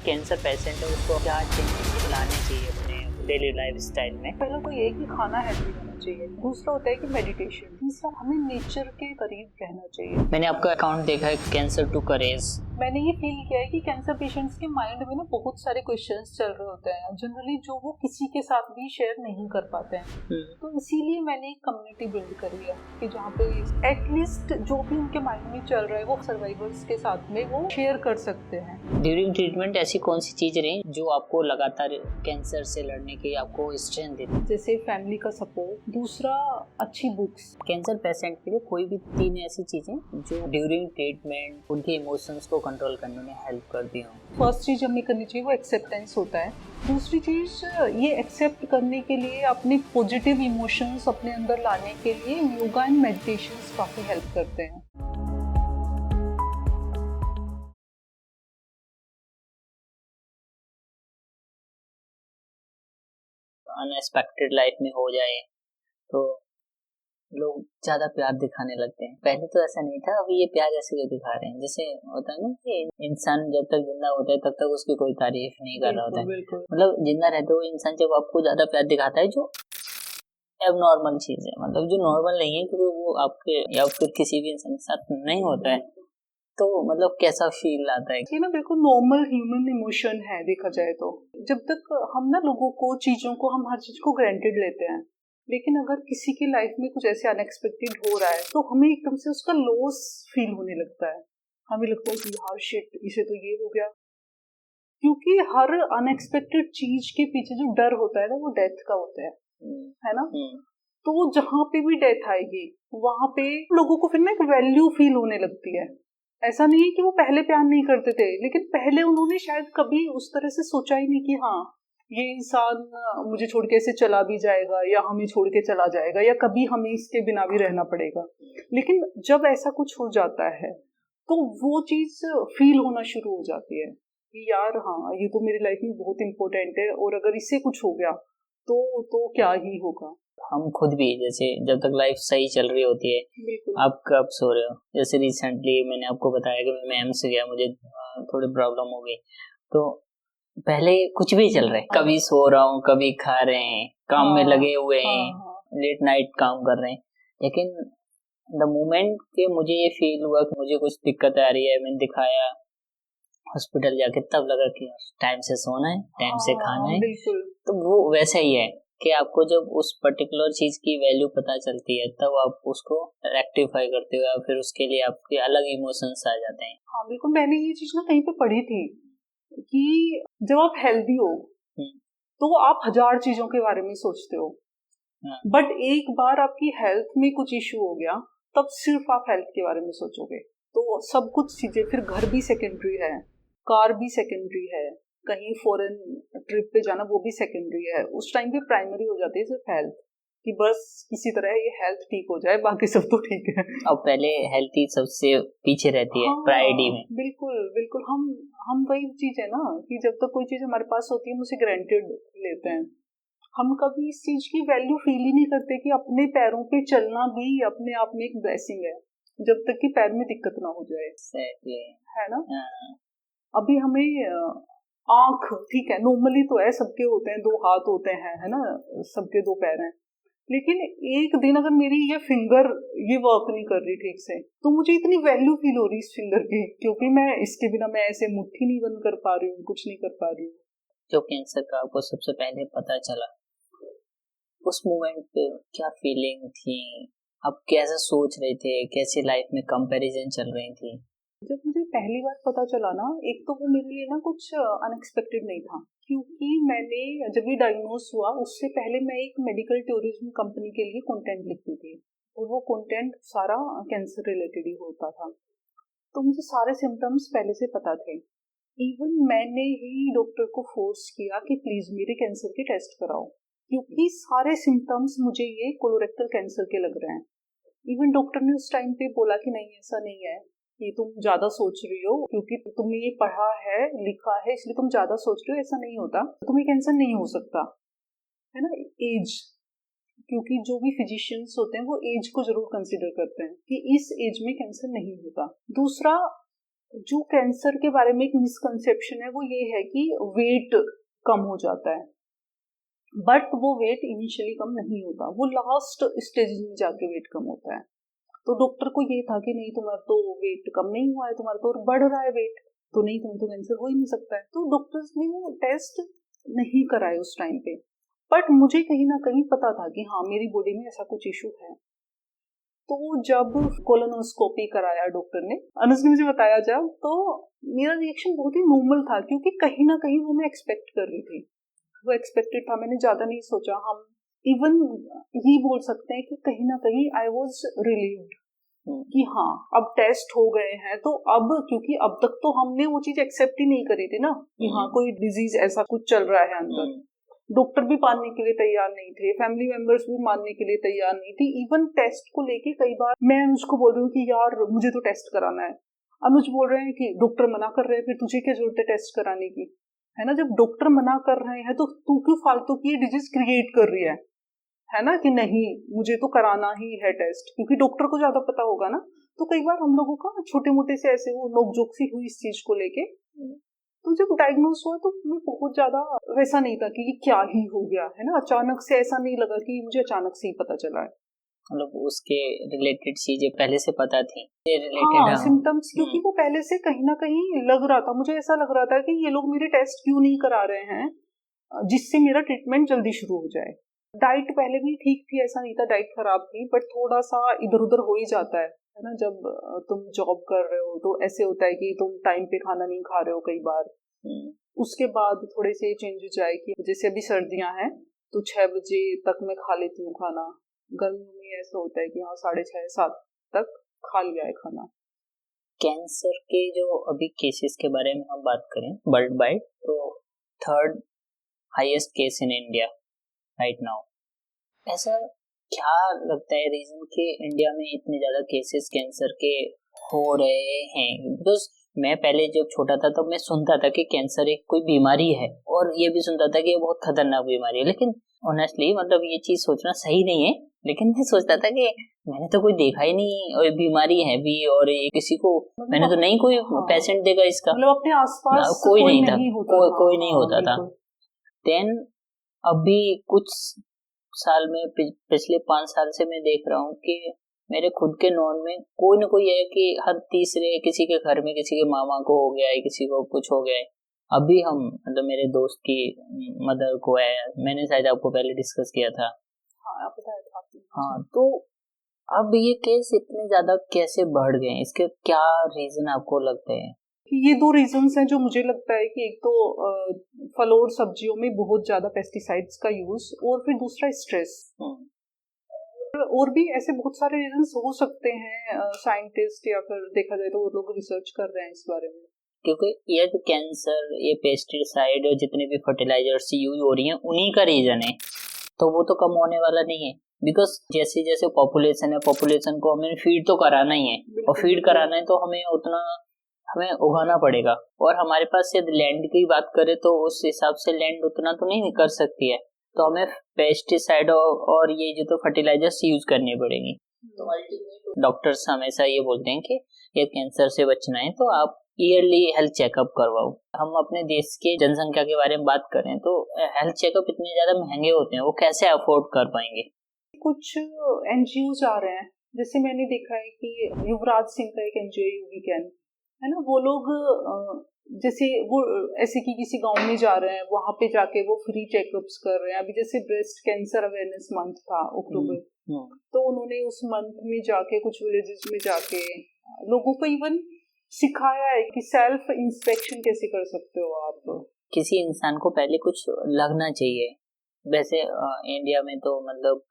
Cancer patient है उसको क्या चेंजेस लाने चाहिए अपने डेली लाइफ स्टाइल में? पहला तो ये है कि खाना हेल्दी होना चाहिए। दूसरा होता है कि मेडिटेशन। तीसरा हमें नेचर के करीब रहना चाहिए। मैंने आपका अकाउंट देखा है कैंसर टू करेज। मैंने ये फील किया है कि कैंसर पेशेंट्स के माइंड में ना बहुत सारे क्वेश्चंस चल रहे होते हैं जनरली, जो वो किसी के साथ भी शेयर नहीं कर पाते हैं। तो इसीलिए मैंने एक कम्युनिटी बिल्ड करी है कि जहाँ पे एटलीस्ट जो भी उनके माइंड में चल रहा है वो सर्वाइवर्स के साथ में वो शेयर कर सकते हैं। ड्यूरिंग ट्रीटमेंट ऐसी कौन सी चीज रही जो आपको लगातार कैंसर से लड़ने की आपको स्ट्रेंथ देती? जैसे फैमिली का सपोर्ट, दूसरा अच्छी बुक्स। कैंसर पेशेंट के लिए कोई भी 3 ऐसी चीजें जो ड्यूरिंग ट्रीटमेंट उनके इमोशंस को कंट्रोल करने में हेल्प करती हो। फर्स्ट चीज हमें करनी चाहिए वो एक्सेप्टेंस होता है। दूसरी चीज ये एक्सेप्ट करने के लिए अपने पॉजिटिव इमोशंस अपने अंदर लाने के लिए योगा एंड मेडिटेशंस काफी हेल्प करते हैं। अनएक्सपेक्टेड लाइफ में हो जाए तो लोग ज्यादा प्यार दिखाने लगते हैं। पहले तो ऐसा नहीं था, अभी ये प्यार ऐसे क्यों दिखा रहे हैं? जैसे होता है ना कि इंसान जब तक जिंदा होता है तब तक उसकी कोई तारीफ नहीं कर रहा होता है। मतलब जिंदा रहते हुए इंसान जब आपको ज्यादा प्यार दिखाता है, जो एबनॉर्मल चीज है, मतलब जो नॉर्मल नहीं है, क्योंकि वो आपके या फिर किसी भी इंसान के साथ नहीं होता है, तो मतलब कैसा फील आता है? ये ना बिल्कुल नॉर्मल ह्यूमन इमोशन है देखा जाए तो। जब तक हम ना लोगों को, चीजों को, हम हर चीज को ग्रांटेड लेते हैं, लेकिन अगर किसी की लाइफ में कुछ ऐसे अनएक्सपेक्टेड हो रहा है तो हमें एकदम से उसका लॉस फील होने लगता है। हमें लगता है कि यार शिट, इसे तो ये हो गया। क्योंकि हर अनएक्सपेक्टेड चीज के पीछे जो डर होता है ना वो डेथ का होता है ना। तो जहाँ पे भी डेथ आएगी वहां पे लोगों को फिर ना एक वैल्यू फील होने लगती है। ऐसा नहीं है कि वो पहले प्यार नहीं करते थे, लेकिन पहले उन्होंने शायद कभी उस तरह से सोचा ही नहीं कि हाँ ये इंसान मुझे छोड़ के ऐसे चला भी जाएगा या हमें छोड़ के चला जाएगा या कभी हमें इसके बिना भी रहना पड़ेगा। लेकिन जब ऐसा कुछ हो जाता है तो वो चीज फील होना शुरू हो जाती है कि यार हाँ ये तो मेरी लाइफ में बहुत इंपॉर्टेंट है, और अगर इससे कुछ हो गया तो क्या ही होगा। हम खुद भी जैसे जब तक लाइफ सही चल रही होती है, आप कब सो रहे हो? जैसे रिसेंटली मैंने आपको बताया कि मैं एम्स गया, मुझे थोड़ी प्रॉब्लम हो गई। तो पहले कुछ भी चल रहा है, कभी सो रहा हूँ, कभी खा रहे हैं, काम में लगे हुए हैं, लेट नाइट काम कर रहे हैं। लेकिन द मोमेंट के मुझे ये फील हुआ कि मुझे कुछ दिक्कत आ रही है, मैंने दिखाया हॉस्पिटल जाके, तब लगा कि टाइम से सोना है, टाइम से खाना है। तो वो वैसा ही है कि आपको जब उस पर्टिकुलर चीज की वैल्यू पता चलती है तब आप उसको रेक्टिफाई करते हो, या फिर उसके लिए आपके अलग इमोशंस आ जाते हैं। हाँ बिल्कुल, मैंने ये चीज ना कहीं पे पढ़ी थी कि जब आप हेल्दी हो तो आप 1000 चीजों के बारे में सोचते हो, बट एक बार आपकी हेल्थ में कुछ इश्यू हो गया तब सिर्फ आप हेल्थ के बारे में सोचोगे। तो सब कुछ चीजें, फिर घर भी सेकेंडरी है, कार भी सेकेंडरी है, कहीं फॉरेन ट्रिप पे जाना वो भी सेकेंडरी है। उस टाइम पे प्राइमरी हो जाती है सिर्फ हेल्थ, कि बस किसी तरह ये हेल्थ ठीक हो जाए, बाकी सब तो ठीक है। अब पहले हेल्थ ही सबसे पीछे रहती है प्रायोरिटी में। बिल्कुल बिल्कुल, हम वही चीज है ना कि जब तक कोई चीज हमारे पास होती है हम उसे ग्रांटेड लेते हैं। हम कभी इस चीज की वैल्यू फील ही नहीं करते कि अपने पैरों पे चलना भी अपने आप में एक ब्लेसिंग है, जब तक कि पैर में दिक्कत ना हो जाए। है ना। अभी हमें आंख ठीक है, नॉर्मली तो है, सबके होते हैं, 2 हाथ होते हैं, है ना, सबके 2 पैर हैं। लेकिन एक दिन अगर मेरी ये फिंगर ये वर्क नहीं कर रही ठीक से तो मुझे इतनी वैल्यू फील हो रही इस फिंगर की, क्योंकि मैं इसके बिना मैं ऐसे मुट्ठी नहीं बंद कर पा रही हूँ, कुछ नहीं कर पा रही हूँ। जो कैंसर का आपको सबसे पहले पता चला, उस मोमेंट पे क्या फीलिंग थी? आप कैसे सोच रहे थे, कैसे लाइफ में कंपैरिजन चल रही थी? जब मुझे पहली बार पता चला ना, एक तो वो मेरे लिए ना कुछ अनएक्सपेक्टेड नहीं था, क्योंकि मैंने जब भी डायग्नोस हुआ उससे पहले मैं एक मेडिकल टूरिज्म कंपनी के लिए कंटेंट लिखती थी, और वो कंटेंट सारा कैंसर रिलेटेड ही होता था। तो मुझे सारे सिम्टम्स पहले से पता थे। इवन मैंने ही डॉक्टर को फोर्स किया कि प्लीज मेरे कैंसर के टेस्ट कराओ, क्योंकि सारे सिम्टम्स मुझे ये कोलोरेक्टल कैंसर के लग रहे हैं। इवन डॉक्टर ने उस टाइम पे बोला कि नहीं ऐसा नहीं है, कि तुम ज्यादा सोच रही हो, क्योंकि तुमने ये पढ़ा है लिखा है इसलिए तुम ज्यादा सोच रही हो, ऐसा नहीं होता, तुम्हें कैंसर नहीं हो सकता, है ना। एज, क्योंकि जो भी फिजिशियंस होते हैं वो एज को जरूर कंसिडर करते हैं कि इस एज में कैंसर नहीं होता। दूसरा, जो कैंसर के बारे में एक मिसकंसेप्शन है वो ये है कि वेट कम हो जाता है, बट वो वेट इनिशियली कम नहीं होता, वो लास्ट स्टेज में जाके वेट कम होता है। तो डॉक्टर को ये था कि नहीं तुम्हारा तो वेट कम नहीं हुआ है, तुम्हारा तो और बढ़ रहा है वेट, तो नहीं तुम्हें तो कैंसर हो ही नहीं सकता है। तो डॉक्टर्स ने वो टेस्ट नहीं कराए उस टाइम पे, बट मुझे कहीं ना कहीं पता था कि हाँ मेरी बॉडी में ऐसा कुछ इशू है। तो जब कोलोनोस्कोपी कराया डॉक्टर ने, अनुज ने मुझे बताया जब, तो मेरा रिएक्शन बहुत ही नॉर्मल था, क्योंकि कहीं ना कहीं वो मैं एक्सपेक्ट कर रही थी, वो एक्सपेक्टेड था, मैंने ज्यादा नहीं सोचा। हम इवन ये बोल सकते हैं कि कहीं ना कहीं आई वॉज रिलीव्ड कि हाँ अब टेस्ट हो गए हैं, तो अब क्योंकि अब तक तो हमने वो चीज एक्सेप्ट ही नहीं करी थी ना कि हाँ कोई डिजीज ऐसा कुछ चल रहा है अंदर। डॉक्टर भी मानने के लिए तैयार नहीं थे, फैमिली मेंबर्स भी मानने के लिए तैयार नहीं थी। इवन टेस्ट को लेके कई बार मैं अनुज को बोल रही हूँ कि यार मुझे तो टेस्ट कराना है, अनुज बोल रहे हैं कि डॉक्टर मना कर रहे हैं, फिर तुझे क्या जरूरत है टेस्ट कराने की, है ना। जब डॉक्टर मना कर रहे हैं तो तू क्यों फालतू की डिजीज क्रिएट कर रही है ना, कि नहीं मुझे तो कराना ही है टेस्ट, क्योंकि डॉक्टर को ज्यादा पता होगा ना। तो कई बार हम लोगों का छोटे मोटे से ऐसे वो नोकझोंक सी हुई इस चीज को लेके। तो जब डायग्नोस हुआ तो मैं बहुत ज्यादा वैसा नहीं था कि ये क्या ही हो गया, है ना। अचानक से ऐसा नहीं लगा कि मुझे अचानक से ही पता चला है, मतलब उसके रिलेटेड चीजें पहले से पता थी हाँ सिम्टम्स, क्योंकि वो पहले से कहीं ना कहीं लग रहा था, मुझे ऐसा लग रहा था कि ये लोग मेरे टेस्ट क्यों नहीं करा रहे हैं जिससे मेरा ट्रीटमेंट जल्दी शुरू हो जाए। डाइट पहले भी ठीक थी, ऐसा नहीं था डाइट खराब थी, बट थोड़ा सा इधर उधर हो ही जाता है ना। जब तुम जॉब कर रहे हो तो ऐसे होता है कि तुम टाइम पे खाना नहीं खा रहे हो कई बार। उसके बाद थोड़े से चेंज हो जाए कि जैसे अभी सर्दियां हैं तो 6 बजे तक मैं खा लेती हूँ खाना, गर्मियों में ऐसा होता है कि हाँ 6:30-7 तक खा लिया है खाना। कैंसर के जो अभी केसेस के बारे में हम बात करें वर्ल्ड वाइड, तो 3rd highest case in India right now. ऐसा क्या लगता है रीजन कि इंडिया में इतने ज्यादा केसेस कैंसर के हो रहे हैं? बिकॉज मैं पहले जब छोटा था तब मैं सुनता था कि कैंसर एक कोई बीमारी है, और ये भी सुनता था कि ये बहुत खतरनाक बीमारी है, लेकिन ऑनेस्टली मतलब ये चीज सोचना सही नहीं है, लेकिन मैं सोचता था कि मैंने तो कोई देखा ही नहीं और बीमारी है भी, और ये किसी को मैंने तो नहीं कोई पेशेंट देखा इसका, मतलब अपने आसपास कोई नहीं था, कोई नहीं हाँ, होता था। देन अभी कुछ साल में पिछले 5 साल से मैं देख रहा हूँ कि मेरे खुद के नॉन में कोई ना कोई है कि हर तीसरे किसी के घर में किसी के मामा को हो गया है, किसी को कुछ हो गया है। अभी हम मतलब मेरे दोस्त की मदर को है, मैंने शायद आपको पहले डिस्कस किया था। हाँ, तो अब ये केस इतने ज्यादा कैसे बढ़ गए, इसके क्या रीजन आपको लगते हैं? ये 2 रीजंस हैं जो मुझे लगता है कि एक तो फल और सब्जियों में बहुत ज्यादा पेस्टिसाइड्स का यूज, और फिर दूसरा स्ट्रेस। और भी ऐसे बहुत सारे रीजंस हो सकते हैं, साइंटिस्ट या फिर देखा जाए तो वो लोग रिसर्च कर रहे हैं इस बारे में। क्योंकि ये जो कैंसर, ये पेस्टिसाइड और जितने भी फर्टिलाइजर्स यूज हो रही हैं उन्हीं का रीजन है, तो वो तो कम होने वाला नहीं है। बिकॉज जैसे जैसे पॉपुलेशन है, पॉपुलेशन को हमें फीड तो कराना ही है, और फीड कराना है तो हमें उतना हमें उगाना पड़ेगा, और हमारे पास यदि लैंड की बात करें तो उस हिसाब से लैंड उतना तो नहीं कर सकती है, तो हमें पेस्टिसाइड और ये जो तो फर्टिलाइजर्स यूज करनी पड़ेंगी। तो अल्टीमेट डॉक्टर्स हमेशा ये बोलते हैं कि ये कैंसर से बचना है तो आप ईयरली हेल्थ चेकअप करवाओ। हम अपने देश के जनसंख्या के बारे में बात करें तो हेल्थ चेकअप इतने ज्यादा महंगे होते हैं, वो कैसे अफोर्ड कर पाएंगे? कुछ एनजीओ आ रहे हैं, जैसे मैंने देखा है कि युवराज सिंह का एक एनजीओ यूवी कैन है ना, वो लोग जैसे वो ऐसे कि किसी गांव में जा रहे हैं, वहां पे जाके वो फ्री चेकअप्स कर रहे हैं। अभी जैसे ब्रेस्ट कैंसर अवेयरनेस मंथ था अक्टूबर, तो उन्होंने उस मंथ में जाके कुछ विलेजेस में जाके लोगों को इवन सिखाया है कि सेल्फ इंस्पेक्शन कैसे कर सकते हो आप। किसी इंसान को पहले कुछ लगना चाहिए। वैसे इंडिया में तो मतलब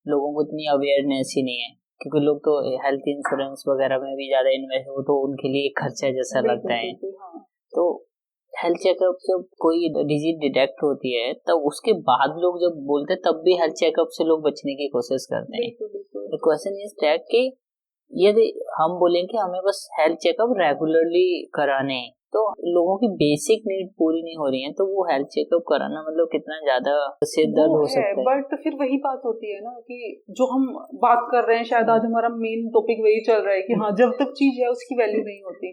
लोगों को इतनी अवेयरनेस ही नहीं है, क्योंकि लोग तो हेल्थ इंश्योरेंस वगैरह में भी ज्यादा इन्वेस्ट हो, तो उनके लिए खर्चा जैसा लगता है। तो हेल्थ चेकअप जब कोई डिजीज डिटेक्ट होती है तब उसके बाद लोग जब बोलते हैं तब भी हेल्थ चेकअप से लोग बचने की कोशिश करते हैं। तो क्वेश्चन इज दैट कि यदि हम बोलें कि हमें बस हेल्थ चेकअप रेगुलरली कराने हैं, तो लोगों की बेसिक नीड पूरी नहीं हो रही है, तो वो हेल्थ चेकअप कराना मतलब कितना ज्यादा सिर दर्द हो सकता है। बट फिर वही बात होती है ना कि जो हम बात कर रहे हैं, शायद आज हमारा मेन टॉपिक वही चल रहा है कि हाँ जब तक चीज है उसकी वैल्यू नहीं होती।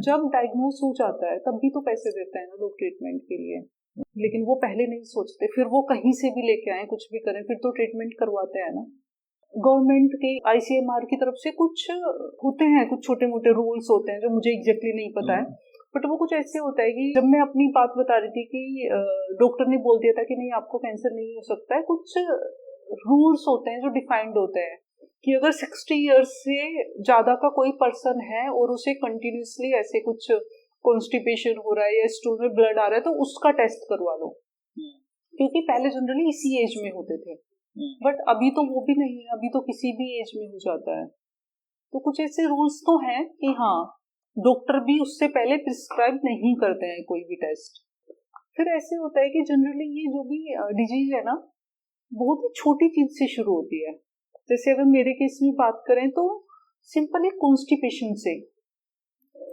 जब डायग्नोस हो जाता है तब भी तो पैसे देते हैं ना लोग ट्रीटमेंट के लिए, लेकिन वो पहले नहीं सोचते, फिर वो कहीं से भी लेके आए कुछ भी करें फिर तो ट्रीटमेंट करवाते हैं ना। गवर्नमेंट के ICMR की तरफ से कुछ होते हैं, कुछ छोटे मोटे रूल्स होते हैं जो मुझे एग्जैक्टली नहीं पता है, बट वो कुछ ऐसे होता है कि जब मैं अपनी बात बता रही थी कि डॉक्टर ने बोल दिया था कि नहीं आपको कैंसर नहीं हो सकता है, कुछ रूल्स होते हैं जो डिफाइंड होते हैं कि अगर 60 इयर्स से ज्यादा का कोई पर्सन है और उसे कंटिन्यूसली ऐसे कुछ कॉन्स्टिपेशन हो रहा है या स्टूल में ब्लड आ रहा है तो उसका टेस्ट करवा लो, क्योंकि पहले जनरली इसी एज में होते थे, बट अभी तो वो भी नहीं है, अभी तो किसी भी एज में हो जाता है। तो कुछ ऐसे रूल्स तो हैं कि हाँ डॉक्टर भी उससे पहले प्रिस्क्राइब नहीं करते हैं कोई भी टेस्ट। फिर ऐसे होता है कि जनरली ये जो भी डिजीज है ना बहुत ही छोटी चीज से शुरू होती है। जैसे अगर मेरे केस में बात करें तो सिंपल एक कॉन्स्टिपेशन से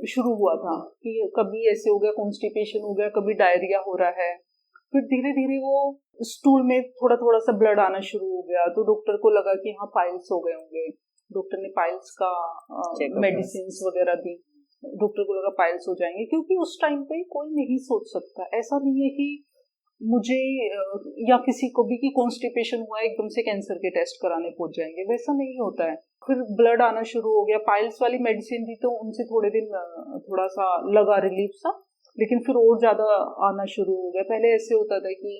शुरू हुआ था कि कभी ऐसे हो गया कॉन्स्टिपेशन हो गया, कभी डायरिया हो रहा है, फिर धीरे धीरे वो स्टूल में थोड़ा थोड़ा सा ब्लड आना शुरू हो गया तो डॉक्टर को लगा कि हाँ पाइल्स हो गए होंगे, डॉक्टर ने पाइल्स का मेडिसिन वगैरह दी, डॉक्टर को लगा पाइल्स हो जाएंगे, क्योंकि उस टाइम पे कोई नहीं सोच सकता, ऐसा नहीं है कि मुझे या किसी को भी कि कॉन्स्टिपेशन हुआ एकदम से कैंसर के टेस्ट कराने पहुंच जाएंगे, वैसा नहीं होता है। फिर ब्लड आना शुरू हो गया, पाइल्स वाली मेडिसिन दी तो उनसे थोड़े दिन थोड़ा सा लगा रिलीफ सा, लेकिन फिर और ज्यादा आना शुरू हो गया। पहले ऐसे होता था कि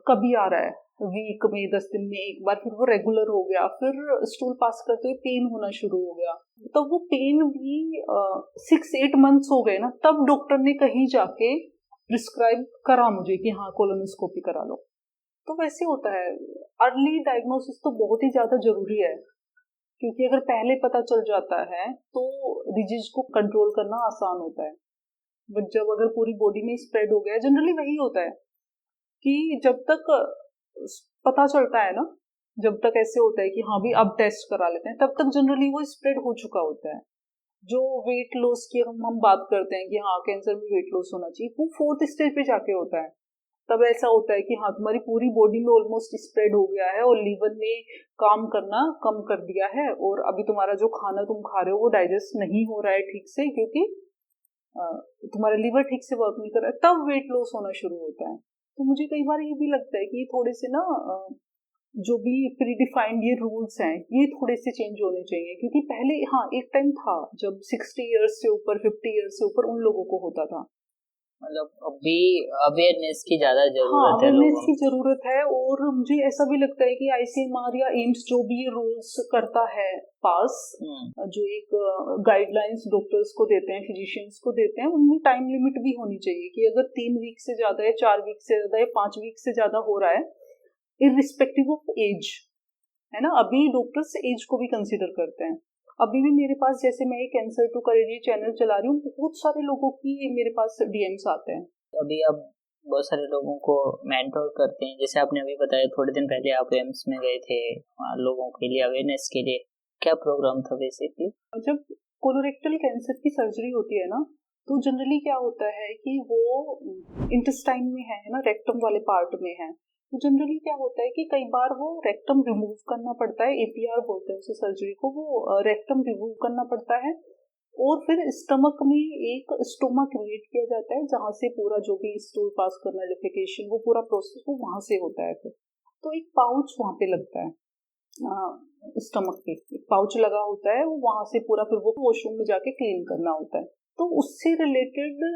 कभी आ रहा है वीक में 10 दिन में एक बार, फिर वो रेगुलर हो गया, फिर स्टूल पास करते हुए पेन होना शुरू हो गया, तो वो पेन भी 6-8 मंथ्स हो गए ना, तब डॉक्टर ने कहीं जाके प्रिस्क्राइब करा मुझे कि हाँ कोलोनोस्कोपी करा लो। तो वैसे होता है, अर्ली डायग्नोसिस तो बहुत ही ज्यादा जरूरी है, क्योंकि अगर पहले पता चल जाता है तो डिजीज को कंट्रोल करना आसान होता है। बट जब अगर पूरी बॉडी में स्प्रेड हो गया, जनरली वही होता है कि जब तक पता चलता है ना, जब तक ऐसे होता है कि हाँ भी अब टेस्ट करा लेते हैं, तब तक जनरली वो स्प्रेड हो चुका होता है। जो वेट लॉस की हम बात करते हैं कि हाँ कैंसर में वेट लॉस होना चाहिए, वो 4th स्टेज पे जाके होता है। तब ऐसा होता है कि हाँ तुम्हारी पूरी बॉडी में ऑलमोस्ट स्प्रेड हो गया है और लीवर ने काम करना कम कर दिया है, और अभी तुम्हारा जो खाना तुम खा रहे हो वो डाइजेस्ट नहीं हो रहा है ठीक से, क्योंकि तुम्हारा लीवर ठीक से वर्क नहीं कर रहा है, तब वेट लॉस होना शुरू होता है। तो मुझे कई बार ये भी लगता है कि थोड़े से ना जो भी प्री डिफाइंड ये रूल्स हैं ये थोड़े से चेंज होने चाहिए, क्योंकि पहले हाँ एक टाइम था जब 60 इयर्स से ऊपर 50 इयर्स से ऊपर उन लोगों को होता था, मतलब अभी अवेयरनेस की ज्यादा जरूरत है, अवेयरनेस की जरूरत है। और मुझे ऐसा भी लगता है कि ICMR या एम्स जो भी रूल्स करता है पास, जो एक गाइडलाइंस डॉक्टर्स को देते हैं, फिजिशियंस को देते हैं, उनमें टाइम लिमिट भी होनी चाहिए कि अगर 3 वीक से ज्यादा या 4 वीक से ज्यादा या 5 वीक से ज्यादा हो रहा है, इररिस्पेक्टिव ऑफ एज, है ना। अभी डॉक्टर्स एज को भी कंसिडर करते हैं। अभी भी मेरे पास, जैसे मैं एक कैंसर टू करेज चैनल चला रही हूँ, बहुत सारे लोगों की मेरे पास DMs आते हैं। अभी आप बहुत सारे लोगों को मेंटोर करते हैं, जैसे आपने अभी बताया थोड़े दिन पहले आप एम्स में गए थे लोगों के लिए अवेयरनेस के लिए, क्या प्रोग्राम था बेसिकली? जब कोलोरेक्टल कैंसर की सर्जरी होती है ना, तो जनरली क्या होता है कि वो इंटेस्टाइन में है ना, रेक्टम वाले पार्ट में है, तो जनरली क्या होता है कि कई बार वो रेक्टम रिमूव करना पड़ता है, APR बोलते हैं उसे सर्जरी को, वो रेक्टम रिमूव करना पड़ता है, और फिर स्टमक में एक स्टोमा क्रिएट किया जाता है जहां से पूरा जो भी स्टूल पास करना, लिफिकेशन, वो पूरा प्रोसेस वो वहां से होता है। फिर तो एक पाउच वहां पे लगता है, स्टमक पे एक पाउच लगा होता है, वो वहां से पूरा फिर वो वॉशरूम में जाके क्लीन करना होता है। तो उससे रिलेटेड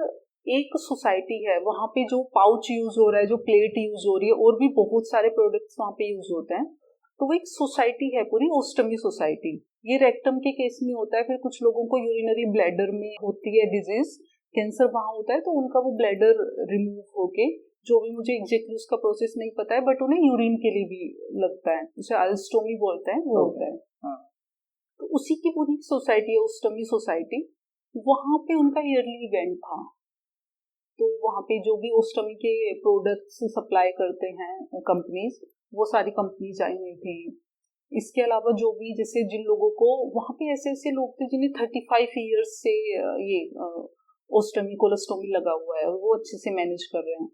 एक सोसाइटी है वहां पे, जो पाउच यूज हो रहा है, जो प्लेट यूज हो रही है, और भी बहुत सारे प्रोडक्ट्स वहां पे यूज होते हैं। तो वो एक सोसाइटी है पूरी, ओस्टमी सोसाइटी। ये रेक्टम के केस में होता है। फिर कुछ लोगों को यूरिनरी ब्लैडर में होती है डिजीज, कैंसर वहां होता है, तो उनका वो ब्लैडर रिमूव होके, जो भी मुझे एग्जैक्टली उसका प्रोसेस नहीं पता है, बट उन्हें यूरिन के लिए भी लगता है, उसे अल्स्टोमी बोलते हैं, वो होता है। तो उसी की पूरी सोसाइटी है ओस्टमी सोसाइटी। वहां पे उनका ईयरली इवेंट था, तो वहां पे जो भी ओस्टमी के प्रोडक्ट्स सप्लाई करते हैं कंपनीज, वो सारी कंपनीज आई हुई थी। इसके अलावा जो भी, जैसे जिन लोगों को वहां पे ऐसे ऐसे लोग थे जिन्हें 35 ईयर्स से ये ओस्टमी कोलोस्टोमी लगा हुआ है, वो अच्छे से मैनेज कर रहे हैं।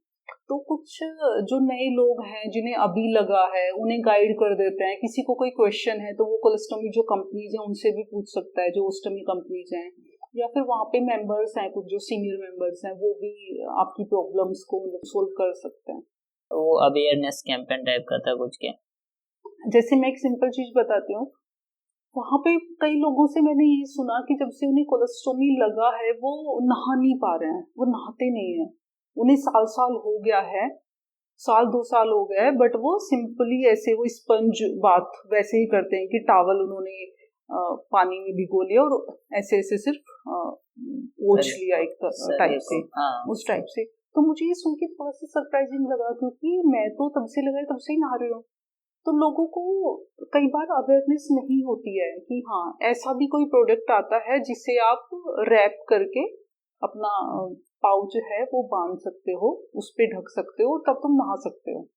तो कुछ जो नए लोग हैं जिन्हें अभी लगा है, उन्हें गाइड कर देते हैं। किसी को कोई क्वेश्चन है तो वो कोलोस्टोमी जो कंपनीज हैं उनसे भी पूछ सकता है, जो ओस्टमी कंपनीज हैं, या फिर वहाँ पे मेंबर्स हैं, कुछ जो सीनियर मेंबर्स हैं वो भी आपकी प्रॉब्लम्स को सोल्व कर सकते हैं। वो अवेयरनेस कैंपेन टाइप का था कुछ क्या? जैसे मैं एक सिंपल चीज बताती हूँ, वहाँ पे कई लोगों से मैंने ये सुना कि जब से उन्हें कोलेस्ट्रोमी लगा है वो नहा नहीं पा रहे हैं, वो नहाते नहीं है, उन्हें साल साल हो गया है, साल 2 साल हो गए, बट वो सिंपली ऐसे वो स्पंज बाथ वैसे ही करते हैं कि टॉवल उन्होंने पानी में भिगो लिया और ऐसे ऐसे सिर्फ पोंछ लिया एक टाइप से, उस टाइप से। तो मुझे ये सुन के थोड़ा सा सरप्राइजिंग लगा, क्योंकि मैं तो तब से लगा तब से ही नहा रही हूँ। तो लोगों को कई बार अवेयरनेस नहीं होती है कि हाँ ऐसा भी कोई प्रोडक्ट आता है जिसे आप रैप करके अपना पाउच है वो बांध सकते हो, उस पे ढक सकते हो, तब तुम नहा सकते हो।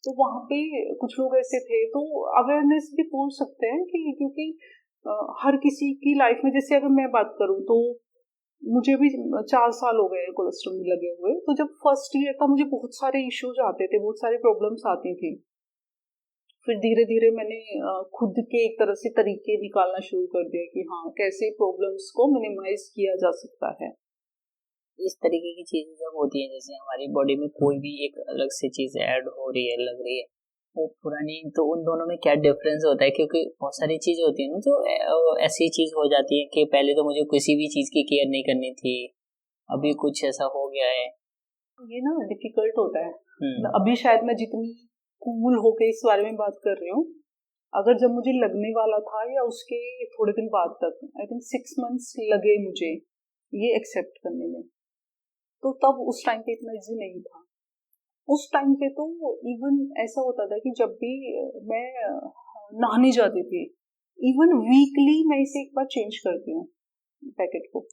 तो वहाँ पे कुछ लोग ऐसे थे, तो अवेयरनेस भी पहुंच सकते हैं कि क्योंकि हर किसी की लाइफ में, जैसे अगर मैं बात करूँ तो मुझे भी 4 साल हो गए कोलेस्ट्रॉल में लगे हुए। तो जब फर्स्ट ईयर था मुझे बहुत सारे इश्यूज आते थे, बहुत सारी प्रॉब्लम्स आती थी। फिर धीरे धीरे मैंने खुद के एक तरह से तरीके निकालना शुरू कर दिया कि हाँ कैसे प्रॉब्लम्स को मिनिमाइज किया जा सकता है। इस तरीके की चीजें जब होती है, जैसे हमारी बॉडी में कोई भी एक अलग से चीज ऐड हो रही है, लग रही है, वो पुरानी, तो उन दोनों में क्या डिफरेंस होता है? क्योंकि बहुत सारी चीजें होती है ना जो ऐसी चीज हो जाती है कि पहले तो मुझे किसी भी चीज की केयर नहीं करनी थी, अभी कुछ ऐसा हो गया है। ये ना डिफिकल्ट होता है। अभी शायद मैं जितनी कूल होके इस बारे में बात कर रही हूँ, अगर जब मुझे लगने वाला था या उसके थोड़े दिन बाद तक, आई थिंक 6 मंथ्स लगे मुझे ये एक्सेप्ट करने में, तो तब उस टाइम पे इतना इजी नहीं था। उस टाइम पे तो इवन ऐसा होता था कि जब भी मैं नहाने जाती थी, इवन वीकली मैं इसे एक बार चेंज करती हूँ पैकेट को।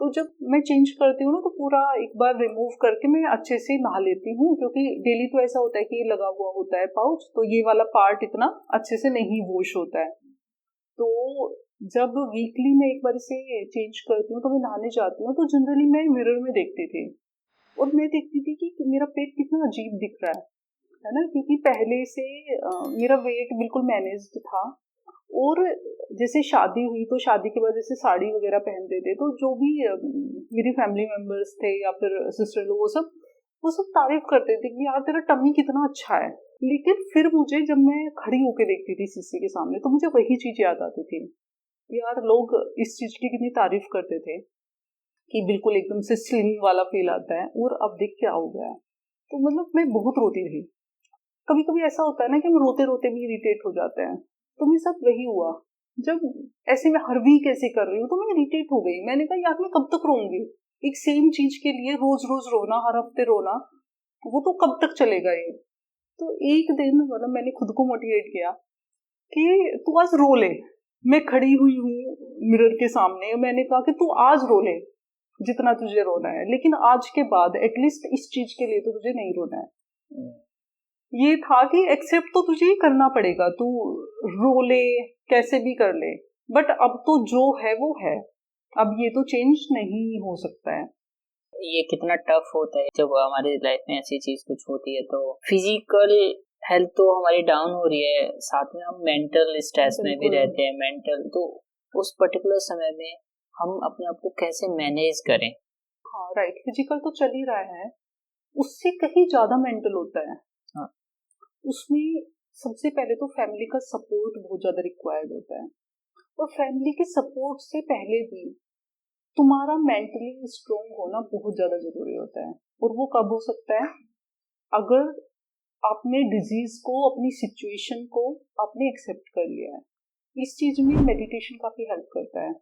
तो जब मैं चेंज करती हूँ ना, तो पूरा एक बार रिमूव करके मैं अच्छे से नहा लेती हूँ, क्योंकि डेली तो ऐसा होता है कि ये लगा हुआ होता है पाउच, तो ये वाला पार्ट इतना अच्छे से नहीं वॉश होता है। तो जब वीकली मैं एक बार इसे चेंज करती हूँ तो मैं नहाने जाती हूँ, तो जनरली मैं मिरर में देखती थी और मैं देखती थी कि मेरा पेट कितना अजीब दिख रहा है ना, क्योंकि पहले से मेरा वेट बिल्कुल मैनेज्ड था। और जैसे शादी हुई तो शादी के बाद जैसे साड़ी वगैरह पहनते थे, तो जो भी मेरी फैमिली मेंबर्स थे या फिर सिस्टर लोग, वो सब तारीफ करते थे कि यार तेरा टमी कितना अच्छा है। लेकिन फिर मुझे जब मैं खड़ी होके देखती थी शीशे के सामने, तो मुझे वही चीज याद आती थी, यार लोग इस चीज की कितनी तारीफ करते थे कि बिल्कुल एकदम से स्लिम वाला फील आता है, और अब देख क्या हो गया है। तो मतलब मैं बहुत रोती रही। कभी कभी ऐसा होता है ना कि हम रोते रोते भी इरिटेट हो जाते हैं, तो मेरे साथ वही हुआ। जब ऐसे मैं हर वीक ऐसे कर रही हूँ तो मैं इरिटेट हो गई। मैंने कहा यार मैं कब तक रोऊंगी एक सेम चीज के लिए, रोज रोज रोना, हर हफ्ते रोना, वो तो कब तक चलेगा ये। तो एक दिन मतलब मैंने खुद को मोटिवेट किया कि तू आज रो ले। मैं खड़ी हुई हूँ मिरर के सामने, मैंने कहा कि तू आज रो ले जितना तुझे रोना है, लेकिन आज के बाद एटलीस्ट इस चीज के लिए तो तुझे नहीं रोना है। ये था कि एक्सेप्ट तो तुझे ही करना पड़ेगा, तू रो ले कैसे भी कर ले, बट अब तो जो है वो है, अब ये तो चेंज नहीं हो सकता है। ये कितना टफ होता है जब हमारी लाइफ में ऐसी चीज कुछ होती है। तो फिजिकल हेल्थ तो हमारी डाउन हो रही है, साथ में हम मेंटल स्ट्रेस में भी रहते हैं, मेंटल। तो उस पर्टिकुलर समय में हम अपने आप को कैसे मैनेज करें? हाँ राइट, फिजिकल तो चल ही रहा है, उससे कहीं ज्यादा मेंटल होता है। हाँ। उसमें सबसे पहले तो फैमिली का सपोर्ट बहुत ज्यादा रिक्वायर्ड होता है, और फैमिली के सपोर्ट से पहले भी तुम्हारा मेंटली स्ट्रोंग होना बहुत ज्यादा जरूरी होता है। और वो कब हो सकता है? अगर आपने डिजीज को, अपनी सिचुएशन को आपने एक्सेप्ट कर लिया है। इस चीज में मेडिटेशन काफी हेल्प करता है।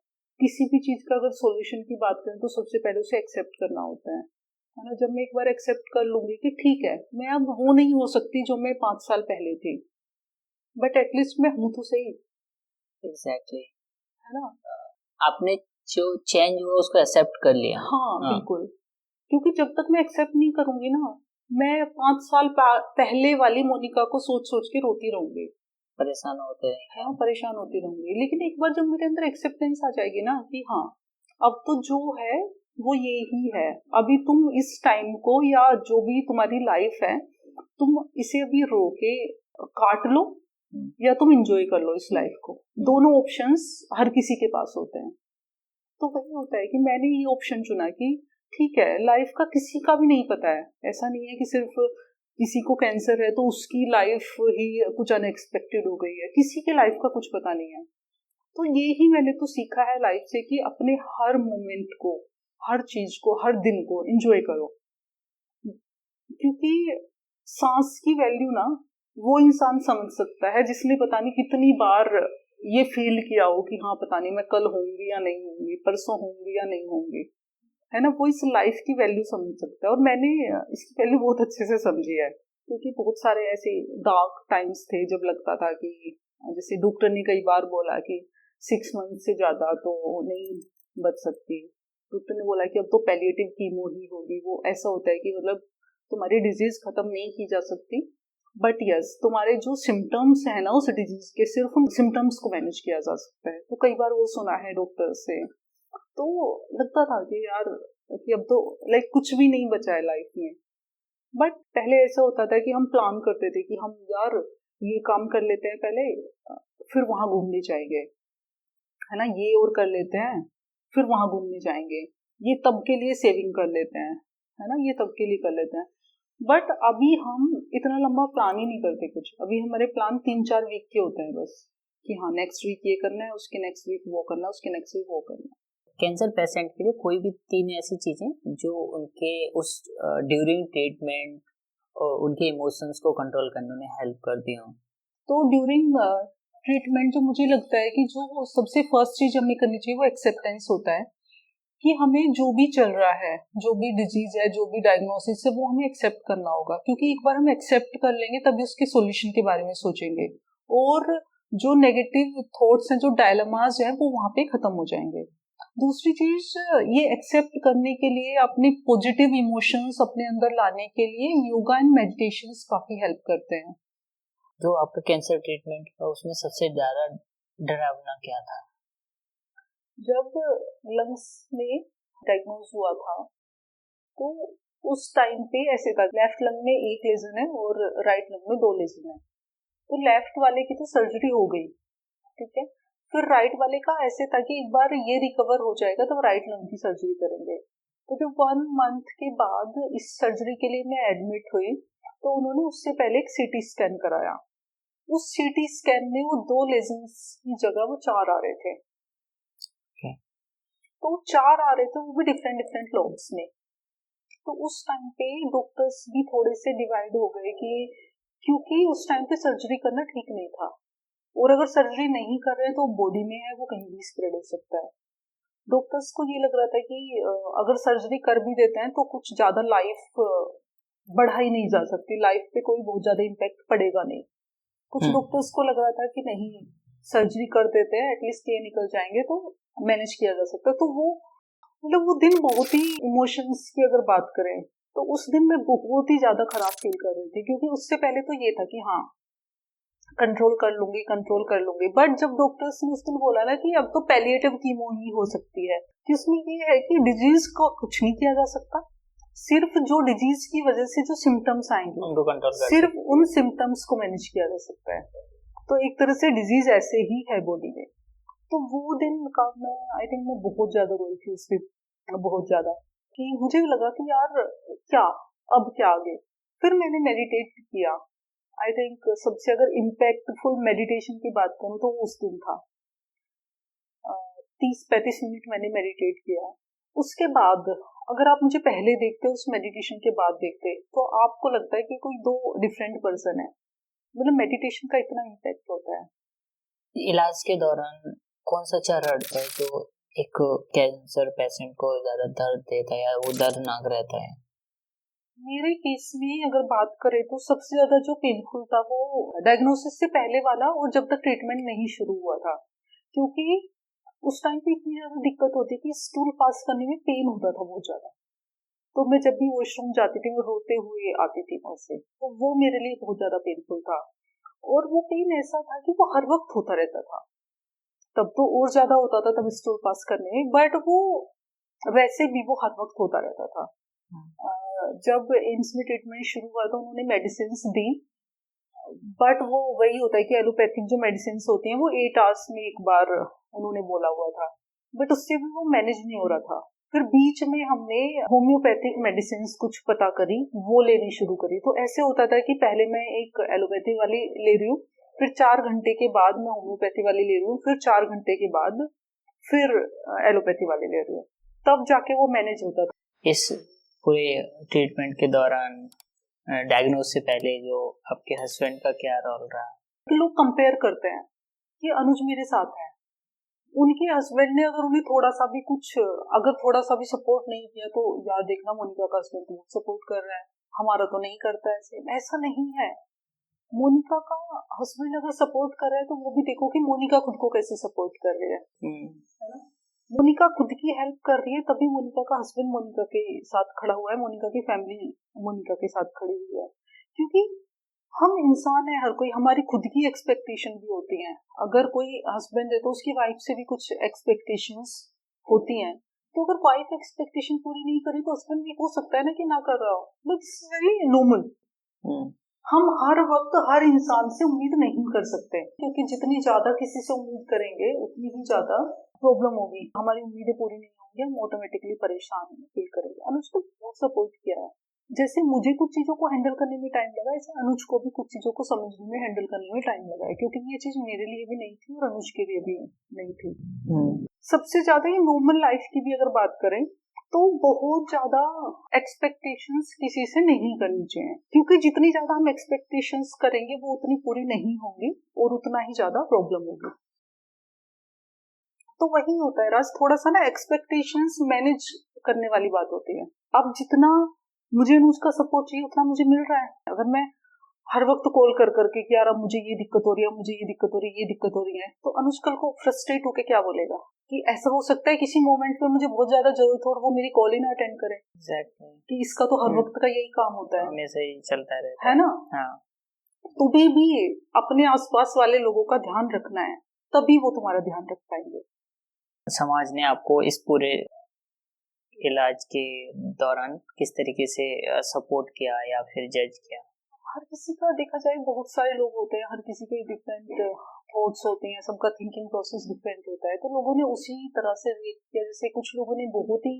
किसी भी चीज का अगर सॉल्यूशन की बात करें तो सबसे पहले उसे एक्सेप्ट करना होता है ना। जब मैं एक बार एक्सेप्ट कर लूंगी कि ठीक है मैं अब वो नहीं हो सकती जो मैं 5 साल पहले थी, बट एटलीस्ट मैं हूं तो सही। एग्जैक्टली, है ना, आपने जो चेंज हुआ उसको एक्सेप्ट कर लिया। हाँ बिल्कुल, क्योंकि जब तक मैं एक्सेप्ट नहीं करूंगी ना, मैं 5 साल पहले वाली मोनिका को सोच सोच के रोती रहूंगी, परेशान होते रहेंगे। हाँ परेशान होती रहूंगी। लेकिन एक बार जब मेरे अंदर एक्सेप्टेंस आ जाएगी ना कि हाँ अब तो जो है वो ये ही है, अभी तुम इस टाइम को या जो भी तुम्हारी लाइफ है तुम इसे अभी रो के काट लो या तुम एंजॉय कर लो इस लाइफ को, दोनों ऑप्शंस हर किसी के पास होते हैं। तो वही होता है कि मैंने ये ऑप्शन चुना कि ठीक है, लाइफ का किसी का भी नहीं पता है। ऐसा नहीं है कि सिर्फ किसी को कैंसर है तो उसकी लाइफ ही कुछ अनएक्सपेक्टेड हो गई है, किसी की लाइफ का कुछ पता नहीं है। तो ये ही मैंने तो सीखा है लाइफ से कि अपने हर मोमेंट को, हर चीज को, हर दिन को एंजॉय करो, क्योंकि सांस की वैल्यू ना वो इंसान समझ सकता है जिसने पता नहीं कितनी बार ये फील किया हो कि हाँ पता नहीं मैं कल होंगी या नहीं होंगी, परसों होंगी या नहीं होंगी, है ना। वो इस लाइफ की वैल्यू समझ सकता है, और मैंने इसकी वैल्यू बहुत अच्छे से समझी है। क्योंकि बहुत सारे ऐसे डार्क टाइम्स थे जब लगता था कि जैसे डॉक्टर ने कई बार बोला कि 6 मंथ से ज्यादा तो नहीं बच सकती। डॉक्टर ने बोला कि अब तो पैलिएटिव कीमो ही होगी। वो ऐसा होता है कि मतलब तुम्हारी डिजीज खत्म नहीं की जा सकती, बट यस तुम्हारे जो सिम्टम्स है ना उस डिजीज के, सिर्फ उन सिम्टम्स को मैनेज किया जा सकता है। तो कई बार वो सुना है डॉक्टर से, तो लगता था कि यार कि अब तो लाइक कुछ भी नहीं बचा है लाइफ में। बट पहले ऐसा होता था कि हम प्लान करते थे कि हम यार ये काम कर लेते हैं पहले, फिर वहां घूमने जाएंगे, है ना, ये और कर लेते हैं, फिर वहां घूमने जाएंगे, ये तब के लिए सेविंग कर लेते हैं, है ना, ये तब के लिए कर लेते हैं। बट अभी हम इतना लंबा प्लान ही नहीं करते कुछ। अभी हमारे प्लान 3-4 वीक के होते हैं बस, कि हाँ नेक्स्ट वीक ये करना है, उसके नेक्स्ट वीक वो करना है, उसके नेक्स्ट वीक वो करना है। कैंसर पेशेंट के लिए कोई भी 3 ऐसी चीजें जो उनके उस ड्यूरिंग ट्रीटमेंट उनके इमोशंस को कंट्रोल करने में हेल्प करती हों। तो ड्यूरिंग ट्रीटमेंट जो मुझे लगता है कि जो सबसे फर्स्ट चीज हमें करनी चाहिए वो एक्सेप्टेंस होता है, कि हमें जो भी चल रहा है, जो भी डिजीज है, जो भी डायग्नोसिस है, वो हमें एक्सेप्ट करना होगा। क्योंकि एक बार हम एक्सेप्ट कर लेंगे तभी उसके सॉल्यूशन के बारे में सोचेंगे, और जो नेगेटिव थॉट्स हैं, जो डायलेमास हैं, वो वहां पे खत्म हो जाएंगे। दूसरी चीज, ये एक्सेप्ट करने के लिए, अपने पॉजिटिव इमोशंस अपने अंदर लाने के लिए योगा एंड मेडिटेशंस काफी हेल्प करते हैं। जो आपका कैंसर ट्रीटमेंट था उसमें सबसे ज्यादा डरावना क्या था? जब लंग्स में डायग्नोज हुआ था तो उस टाइम पे ऐसे था, लेफ्ट लंग में 1 लेजन है और राइट लंग में 2 लेजन है। तो लेफ्ट वाले की तो सर्जरी हो गई, ठीक है। फिर राइट वाले का ऐसे था कि एक बार ये रिकवर हो जाएगा तो राइट लंग की सर्जरी करेंगे। तो जब 1 मंथ के बाद इस सर्जरी के लिए मैं एडमिट हुई तो उन्होंने उससे पहले एक सीटी स्कैन कराया। उस सीटी स्कैन में वो 2 लेजन्स की जगह वो 4 आ रहे थे। तो 4 आ रहे थे, वो भी डिफरेंट डिफरेंट लोब्स में। तो उस टाइम पे डॉक्टर्स भी थोड़े से डिवाइड हो गए, कि क्योंकि उस टाइम पे सर्जरी करना ठीक नहीं था, और अगर सर्जरी नहीं कर रहे हैं तो बॉडी में है वो कहीं भी स्प्रेड हो सकता है। डॉक्टर्स को ये लग रहा था कि अगर सर्जरी कर भी देते हैं तो कुछ ज्यादा लाइफ बढ़ाई नहीं जा सकती, लाइफ पे कोई बहुत ज्यादा इम्पैक्ट पड़ेगा नहीं। कुछ डॉक्टर्स को लग रहा था कि नहीं, सर्जरी कर देते हैं, एटलीस्ट ये निकल जाएंगे तो मैनेज किया जा सकता है। तो वो मतलब वो दिन बहुत ही, इमोशंस की अगर बात करें तो उस दिन मैं बहुत ही ज्यादा खराब फील कर रही थी। क्योंकि उससे पहले तो ये था कि हाँ कंट्रोल कर लूंगी, कंट्रोल कर लूंगी। बट जब डॉक्टर्स ने उस दिन बोला ना कि अब तो पैलिएटिव कीमो ही हो सकती है, कि उसमें ये है कि डिजीज को कुछ नहीं किया जा सकता, सिर्फ जो डिजीज की वजह से जो सिम्टम्स आएंगे उनको कंट्रोल कर सिर्फ उन सिम्टम्स को मैनेज किया जा सकता है। तो एक तरह से डिजीज ऐसे ही है बॉडी में। तो वो दिन का मैं आई थिंक मैं बहुत ज्यादा रोई थी उस दिन, बहुत ज्यादा, कि मुझे लगा कि यार क्या अब क्या आगे। फिर मैंने मेडिटेट किया। आई थिंक सबसे अगर इम्पैक्टफुल मेडिटेशन की बात करूँ तो उस दिन था 30-35 मिनट मैंने मेडिटेट किया। उसके बाद अगर आप मुझे पहले देखते उस मेडिटेशन के बाद देखते तो आपको लगता है कि कोई 2 डिफरेंट पर्सन है। मतलब मेडिटेशन का इतना इम्पैक्ट होता है। इलाज के दौरान कौन सा चरण है जो एक कैंसर पेशेंट को ज्यादा दर्द देता है या वो दर्दनाक रहता है? मेरे केस में अगर बात करें तो सबसे ज्यादा जो पेनफुल था वो डायग्नोसिस से पहले वाला, और जब तक ट्रीटमेंट नहीं शुरू हुआ था। क्योंकि उस टाइम पे इतनी ज्यादा दिक्कत होती कि स्टूल पास करने में पेन होता था बहुत ज्यादा। तो मैं जब भी वॉशरूम जाती थी मैं रोते हुए आती थी वहां से, तो वो मेरे लिए बहुत ज्यादा पेनफुल था। और वो पेन ऐसा था कि वो हर वक्त होता रहता था। तब तो और ज्यादा होता था तब स्टूल पास करने में, बट वो वैसे भी वो हर वक्त होता रहता था। जब एम्स में ट्रीटमेंट शुरू हुआ तो उन्होंने मेडिसिन दी, बट वो वही होता है कि एलोपैथिक जो मेडिसिन होती हैं वो 8 आवर्स में एक बार उन्होंने बोला हुआ था। बट उससे भी वो मैनेज नहीं हो रहा था। फिर बीच में हमने होम्योपैथिक मेडिसिन कुछ पता करी, वो लेनी शुरू करी। तो ऐसे होता था कि पहले मैं एक एलोपैथी वाली ले रही हूँ, फिर 4 घंटे के बाद मैं होम्योपैथी वाली ले रही हूँ, फिर 4 घंटे के बाद फिर एलोपैथी वाली ले रही हूँ, तब जाके वो मैनेज होता था। इस पूरे ट्रीटमेंट के दौरान डायग्नोस से पहले जो आपके हस्बैंड का क्या रोल रहा? लोग कंपेयर करते हैं कि अनुज मेरे साथ है, उनके हस्बैंड ने अगर उन्हें थोड़ा सा भी कुछ, अगर थोड़ा सा भी सपोर्ट नहीं किया तो यार देखना मोनिका का हस्बैंड तो सपोर्ट कर रहा है, हमारा तो नहीं करता है। ऐसा नहीं है। मोनिका का हस्बैंड अगर सपोर्ट कर रहा है तो वो भी देखो कि मोनिका खुद को कैसे सपोर्ट कर रही है ना। मोनिका खुद की हेल्प कर रही है, तभी मोनिका का हस्बैंड मोनिका के साथ खड़ा हुआ है, मोनिका की फैमिली मोनिका के साथ खड़ी हुई है। क्योंकि हम इंसान है, हर कोई, हमारी खुद की एक्सपेक्टेशन भी होती हैं। अगर कोई हस्बैंड है तो उसकी वाइफ से भी कुछ एक्सपेक्टेशंस होती हैं। तो अगर वाइफ एक्सपेक्टेशन पूरी नहीं करी तो हस्बैंड भी हो सकता है ना कि ना कर रहा हो, बट इट्स वेरी नॉर्मल। हम हर वक्त हर इंसान से उम्मीद नहीं कर सकते, क्योंकि जितनी ज्यादा किसी से उम्मीद करेंगे उतनी ही ज्यादा प्रॉब्लम होगी। हमारी उम्मीदें पूरी नहीं होंगी, हम ऑटोमेटिकली परेशान फील करेंगे। अनुज को बहुत सपोर्ट किया है। जैसे मुझे कुछ चीजों को हैंडल करने में टाइम लगा, ऐसे अनुज को भी कुछ चीजों को समझने में, हैंडल करने में टाइम लगा है, क्योंकि ये चीज मेरे लिए भी नहीं थी और अनुज के लिए भी नहीं थी। सबसे ज्यादा ये नॉर्मल लाइफ की भी अगर बात करें तो बहुत ज्यादा एक्सपेक्टेशंस किसी से नहीं करनी चाहिए, क्योंकि जितनी ज्यादा हम एक्सपेक्टेशंस करेंगे वो उतनी पूरी नहीं होंगी और उतना ही ज्यादा प्रॉब्लम होगी। तो वही होता है राज, थोड़ा सा ना एक्सपेक्टेशंस मैनेज करने वाली बात होती है। अब जितना मुझे उसका सपोर्ट चाहिए उतना मुझे मिल रहा है। अगर मैं हर वक्त कॉल कर करके कि यार अब मुझे ये दिक्कत हो रही है, मुझे ये दिक्कत हो रही है, ये दिक्कत हो रही है, तो अनुज कल को फ्रस्ट्रेट होके क्या बोलेगा कि ऐसा हो सकता है किसी मोमेंट पे मुझे बहुत ज्यादा जरूरत हो और वो मेरी कॉल ही ना अटेंड करे। Exactly. कि इसका तो हर वक्त का यही काम होता है, हमेशा ही चलता रहता है ना। हाँ। तुम्हें भी अपने आसपास वाले लोगों का ध्यान रखना है, तभी वो तुम्हारा ध्यान रख पाएंगे। समाज ने आपको इस पूरे इलाज के दौरान किस तरीके से सपोर्ट किया या फिर जज किया? हर किसी का देखा जाए, बहुत सारे लोग होते हैं, हर किसी के डिफरेंट थॉट्स होते हैं, सबका थिंकिंग प्रोसेस डिफरेंट होता है, तो लोगों ने उसी तरह से रिएक्ट किया। जैसे कुछ लोगों ने बहुत ही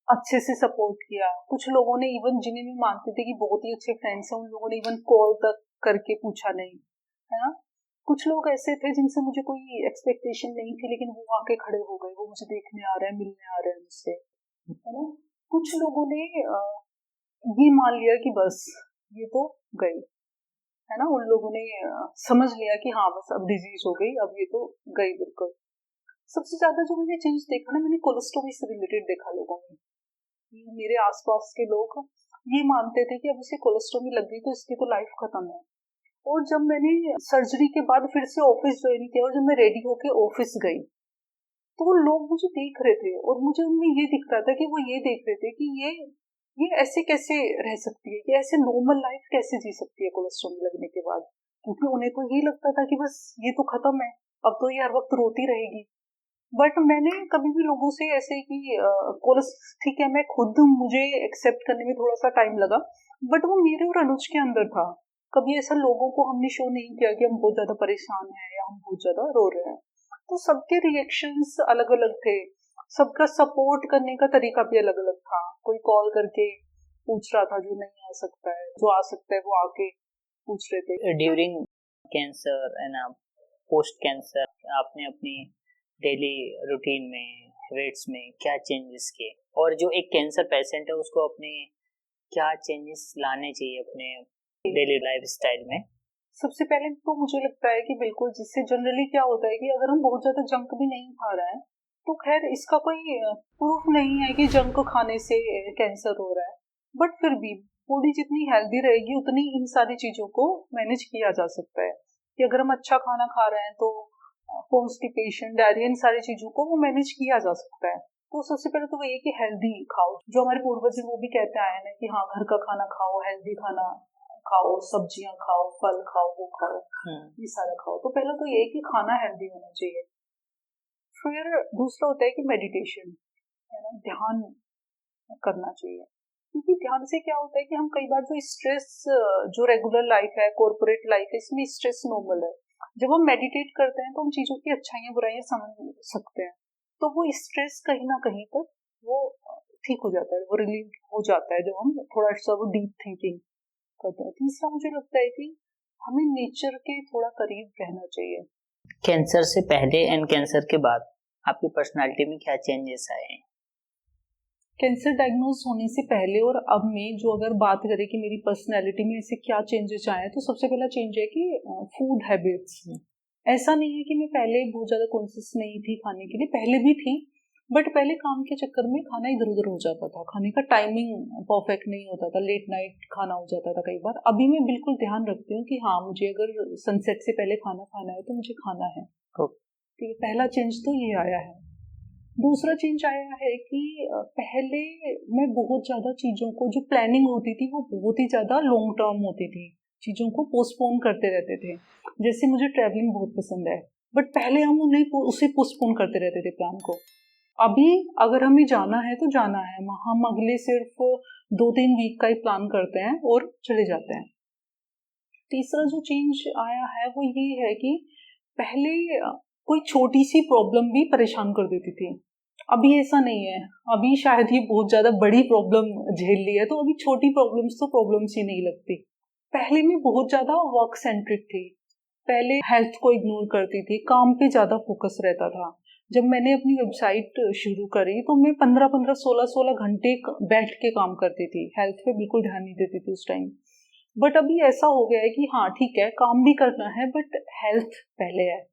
अच्छे से सपोर्ट किया, कुछ लोगों ने इवन जिन्हें भी मानते थे कि बहुत ही अच्छे फ्रेंड्स हैं, उन लोगों ने इवन कॉल तक करके पूछा नहीं, है ना। कुछ लोग ऐसे थे जिनसे मुझे कोई एक्सपेक्टेशन नहीं थी, लेकिन वो आके खड़े हो गए, वो मुझे देखने आ रहे हैं, मिलने आ रहे हैं मुझसे, है ना। कुछ लोगों ने ये मान लिया कि बस ये तो गई, है ना। उन लोगों ने समझ लिया कि हाँ बस अब डिजीज हो गई, अब ये तो गई बिल्कुल। सबसे ज्यादा जो मैंने चेंज देखा ना, मैंने कोलेस्ट्रॉल से रिलेटेड देखा लोगों में। मेरे आसपास के लोग ये मानते थे कि अब इसे कोलेस्ट्रॉल लग गई तो इसकी तो लाइफ खत्म है। और जब मैंने सर्जरी के बाद फिर से ऑफिस ज्वाइन किया और जब मैं रेडी होके ऑफिस गई, तो लोग मुझे देख रहे थे और मुझे उनमें ये दिख रहा था कि वो ये देख रहे थे कि ये ऐसे कैसे रह सकती है, ये ऐसे नॉर्मल लाइफ कैसे जी सकती है कोलेस्ट्रॉल लगने के बाद। क्योंकि उन्हें तो ये लगता था कि बस ये तो खत्म है, अब तो ये हर वक्त रोती रहेगी। बट मैंने कभी भी लोगों से ऐसे कि ठीक है, मैं खुद, मुझे एक्सेप्ट करने में थोड़ा सा टाइम लगा, बट वो मेरे और अनुज के अंदर था। कभी ऐसा लोगों को हमने शो नहीं किया कि हम बहुत ज्यादा परेशान हैं या हम बहुत ज्यादा रो रहे हैं। तो सबके रिएक्शंस अलग अलग थे, सबका सपोर्ट करने का तरीका भी अलग अलग था। कोई कॉल करके पूछ रहा था जो नहीं आ सकता है, जो आ सकता है वो आके पूछ रहे थे। During cancer and post cancer आपने अपनी डेली रूटीन में, हैबिट्स में क्या चेंजेस किए, और जो एक कैंसर पेशेंट है उसको अपने क्या चेंजेस लाने चाहिए अपने डेली लाइफ स्टाइल में? सबसे पहले तो मुझे लगता है कि बिल्कुल, जिससे जनरली क्या होता है कि अगर हम बहुत ज्यादा जंक भी नहीं खा रहे हैं तो खैर इसका कोई प्रूफ नहीं है कि जंक खाने से कैंसर हो रहा है, बट फिर भी बॉडी जितनी हेल्दी रहेगी उतनी इन सारी चीजों को मैनेज किया जा सकता है। कि अगर हम अच्छा खाना खा रहे हैं तो कॉन्स्टिपेशन, डायरिया, इन सारी चीजों को वो मैनेज किया जा सकता है। तो सबसे पहले तो ये कि हेल्दी खाओ, जो हमारे पूर्वज वो भी कहते आए हैं कि हाँ घर का खाना खाओ, हेल्दी खाना खाओ, सब्जियां खाओ, फल खाओ, वो खाओ, ये सारा खाओ। तो पहला तो ये कि खाना हेल्दी होना चाहिए। फिर दूसरा होता है कि मेडिटेशन, है ना, ध्यान करना चाहिए। क्योंकि ध्यान से क्या होता है कि हम कई बार जो स्ट्रेस, जो रेगुलर लाइफ है, कॉर्पोरेट लाइफ है, इसमें स्ट्रेस नॉर्मल है। जब हम मेडिटेट करते हैं तो हम चीजों की अच्छाइयाँ बुराइयां समझ सकते हैं। तो वो स्ट्रेस कहीं ना कहीं तक वो ठीक हो जाता है, वो रिलीव हो जाता है जब हम थोड़ा सा वो डीप थिंकिंग करते हैं। तीसरा मुझे लगता है कि हमें नेचर के थोड़ा करीब रहना चाहिए। कैंसर से पहले एंड कैंसर के बाद आपकी पर्सनालिटी में क्या चेंजेस आए हैं? कैंसर डायग्नोज होने से पहले और अब में जो अगर बात करें कि मेरी पर्सनैलिटी में ऐसे क्या चेंजेस आए हैं, तो सबसे पहला चेंज है कि फूड हैबिट्स। ऐसा नहीं है कि मैं पहले बहुत ज़्यादा कॉन्शियस नहीं थी खाने के लिए, पहले भी थी, बट पहले काम के चक्कर में खाना इधर उधर हो जाता था, खाने का टाइमिंग परफेक्ट नहीं होता था, लेट नाइट खाना हो जाता था कई बार। अभी मैं बिल्कुल ध्यान रखती हूँ कि हाँ, मुझे अगर सनसेट से पहले खाना खाना है तो मुझे खाना है। तो पहला चेंज तो ये आया है। दूसरा चेंज आया है कि पहले मैं बहुत ज़्यादा चीज़ों को, जो प्लानिंग होती थी वो बहुत ही ज़्यादा लॉन्ग टर्म होती थी, चीज़ों को पोस्टपोन करते रहते थे। जैसे मुझे ट्रैवलिंग बहुत पसंद है, बट पहले हम उन्हें उसे पोस्टपोन करते रहते थे प्लान को। अभी अगर हमें जाना है तो जाना है, हम अगले सिर्फ 2-3 वीक का ही प्लान करते हैं और चले जाते हैं। तीसरा जो चेंज आया है वो ये है कि पहले कोई छोटी सी प्रॉब्लम भी परेशान कर देती थी, अभी ऐसा नहीं है। अभी शायद ही बहुत ज्यादा बड़ी प्रॉब्लम झेल ली है, तो अभी छोटी प्रॉब्लम्स तो प्रॉब्लम्स ही नहीं लगती। पहले मैं बहुत ज्यादा वर्क सेंट्रिक थी, पहले हेल्थ को इग्नोर करती थी, काम पे ज्यादा फोकस रहता था। जब मैंने अपनी वेबसाइट शुरू करी तो मैं 15-15, 16-16 घंटे बैठ के काम करती थी, हेल्थ पे बिल्कुल ध्यान नहीं देती थी उस टाइम। बट अभी ऐसा हो गया है कि हाँ ठीक है, काम भी करना है बट हेल्थ पहले है।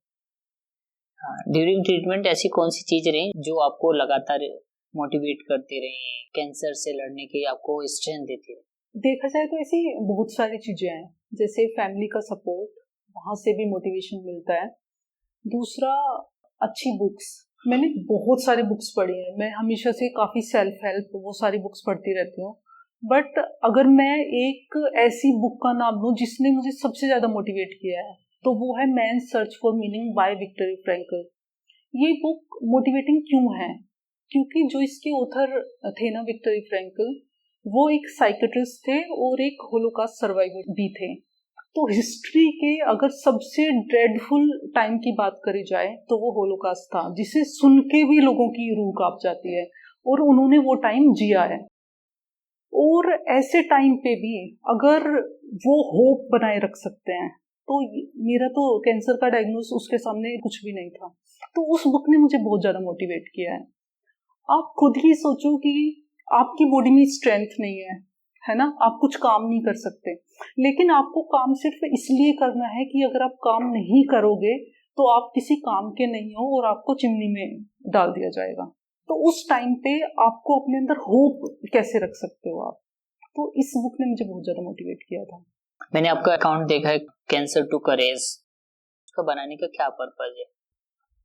ड्यूरिंग ट्रीटमेंट ऐसी कौन सी चीज रही जो आपको लगातार मोटिवेट करती रही, कैंसर से लड़ने की आपको स्ट्रेंथ देती रही? देखा जाए तो ऐसी बहुत सारी चीजें हैं, जैसे फैमिली का सपोर्ट, वहां से भी मोटिवेशन मिलता है। दूसरा, अच्छी बुक्स, मैंने बहुत सारी बुक्स पढ़ी हैं, मैं हमेशा से काफी सेल्फ हेल्प वो सारी बुक्स पढ़ती रहती हूँ। बट अगर मैं एक ऐसी बुक का नाम लूं जिसने मुझे सबसे ज्यादा मोटिवेट किया है, तो वो है Man's Search for Meaning by Victor Frankl. ये बुक मोटिवेटिंग क्यों है? क्योंकि जो इसके ऑथर थे ना, विक्टर फ्रैंकल, वो एक साइकेट्रिस्ट थे और एक होलोकास्ट सर्वाइवर भी थे। तो हिस्ट्री के अगर सबसे ड्रेडफुल टाइम की बात करी जाए तो वो होलोकास्ट था, जिसे सुन के भी लोगों की रूह कांप जाती है, और उन्होंने वो टाइम जिया है। और ऐसे टाइम पे भी अगर वो होप बनाए रख सकते हैं, तो मेरा तो कैंसर का डायग्नोस उसके सामने कुछ भी नहीं था। तो उस बुक ने मुझे बहुत ज्यादा मोटिवेट किया है। आप खुद ही सोचो कि आपकी बॉडी में स्ट्रेंथ नहीं है ना, आप कुछ काम नहीं कर सकते, लेकिन आपको काम सिर्फ इसलिए करना है कि अगर आप काम नहीं करोगे तो आप किसी काम के नहीं हो और आपको चिमनी में डाल दिया जाएगा। तो उस टाइम पे आपको अपने अंदर होप कैसे रख सकते हो आप? तो इस बुक ने मुझे बहुत ज्यादा मोटिवेट किया था। मैंने आपका अकाउंट देखा है, कैंसर टू करेज, उसका बनाने का क्या पर्पज है?